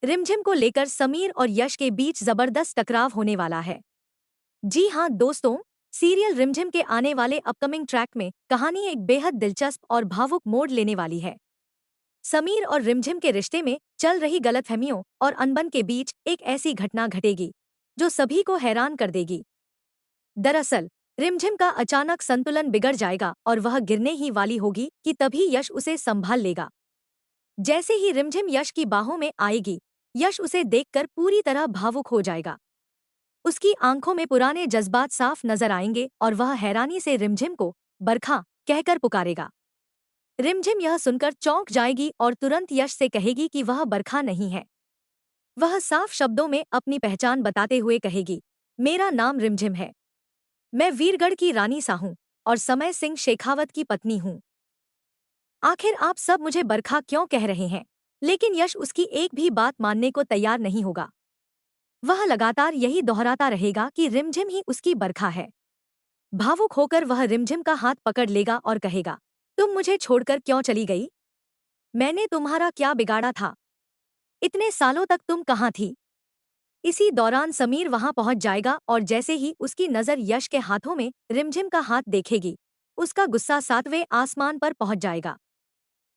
रिमझिम को लेकर समीर और यश के बीच जबरदस्त टकराव होने वाला है। जी हाँ दोस्तों, सीरियल रिमझिम के आने वाले अपकमिंग ट्रैक में कहानी एक बेहद दिलचस्प और भावुक मोड़ लेने वाली है। समीर और रिमझिम के रिश्ते में चल रही गलतफहमियों और अनबन के बीच एक ऐसी घटना घटेगी जो सभी को हैरान कर देगी। दरअसल रिमझिम का अचानक संतुलन बिगड़ जाएगा और वह गिरने ही वाली होगी कि तभी यश उसे संभाल लेगा। जैसे ही रिमझिम यश की बाहों में आएगी, यश उसे देखकर पूरी तरह भावुक हो जाएगा। उसकी आंखों में पुराने जज्बात साफ नजर आएंगे और वह हैरानी से रिमझिम को बरखा कहकर पुकारेगा। रिमझिम यह सुनकर चौंक जाएगी और तुरंत यश से कहेगी कि वह बरखा नहीं है। वह साफ शब्दों में अपनी पहचान बताते हुए कहेगी, मेरा नाम रिमझिम है। मैं वीरगढ़ की रानी सा हूँ और समय सिंह शेखावत की पत्नी हूँ। आखिर आप सब मुझे बरखा क्यों कह रहे हैं? लेकिन यश उसकी एक भी बात मानने को तैयार नहीं होगा। वह लगातार यही दोहराता रहेगा कि रिमझिम ही उसकी बरखा है। भावुक होकर वह रिमझिम का हाथ पकड़ लेगा और कहेगा, तुम मुझे छोड़कर क्यों चली गई? मैंने तुम्हारा क्या बिगाड़ा था? इतने सालों तक तुम कहाँ थी? इसी दौरान समीर वहां पहुंच जाएगा और जैसे ही उसकी नजर यश के हाथों में रिमझिम का हाथ देखेगी, उसका गुस्सा 7वें आसमान पर पहुंच जाएगा।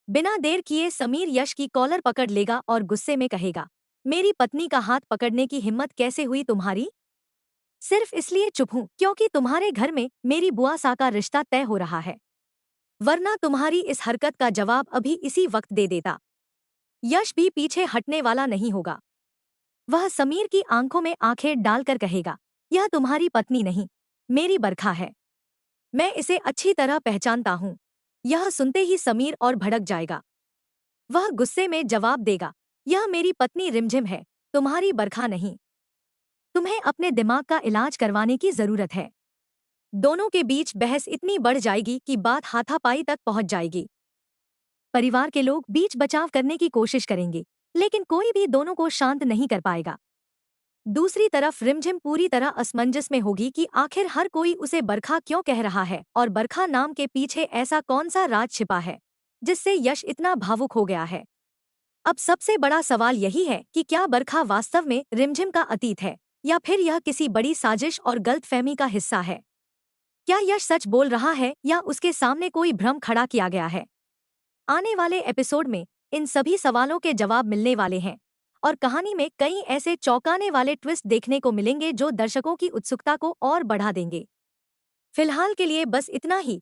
बिना देर किए समीर यश की कॉलर पकड़ लेगा और गुस्से में कहेगा, मेरी पत्नी का हाथ पकड़ने की हिम्मत कैसे हुई तुम्हारी? सिर्फ इसलिए चुप हूं क्योंकि तुम्हारे घर में मेरी बुआ सा का रिश्ता तय हो रहा है, वरना तुम्हारी इस हरकत का जवाब अभी इसी वक्त दे देता। यश भी पीछे हटने वाला नहीं होगा। वह समीर की आंखों में आंखें डालकर कहेगा, यह तुम्हारी पत्नी नहीं, मेरी बरखा है। मैं इसे अच्छी तरह पहचानता हूं। यह सुनते ही समीर और भड़क जाएगा। वह गुस्से में जवाब देगा, यह मेरी पत्नी रिमझिम है, तुम्हारी बरखा नहीं। तुम्हें अपने दिमाग का इलाज करवाने की जरूरत है। दोनों के बीच बहस इतनी बढ़ जाएगी कि बात हाथापाई तक पहुंच जाएगी। परिवार के लोग बीच बचाव करने की कोशिश करेंगे, लेकिन कोई भी दोनों को शांत नहीं कर पाएगा। दूसरी तरफ रिमझिम पूरी तरह असमंजस में होगी कि आखिर हर कोई उसे बरखा क्यों कह रहा है और बरखा नाम के पीछे ऐसा कौन सा राज छिपा है जिससे यश इतना भावुक हो गया है। अब सबसे बड़ा सवाल यही है कि क्या बरखा वास्तव में रिमझिम का अतीत है या फिर यह किसी बड़ी साजिश और गलतफहमी का हिस्सा है? क्या यश सच बोल रहा है या उसके सामने कोई भ्रम खड़ा किया गया है? आने वाले एपिसोड में इन सभी सवालों के जवाब मिलने वाले हैं और कहानी में कई ऐसे चौंकाने वाले ट्विस्ट देखने को मिलेंगे जो दर्शकों की उत्सुकता को और बढ़ा देंगे। फिलहाल के लिए बस इतना ही।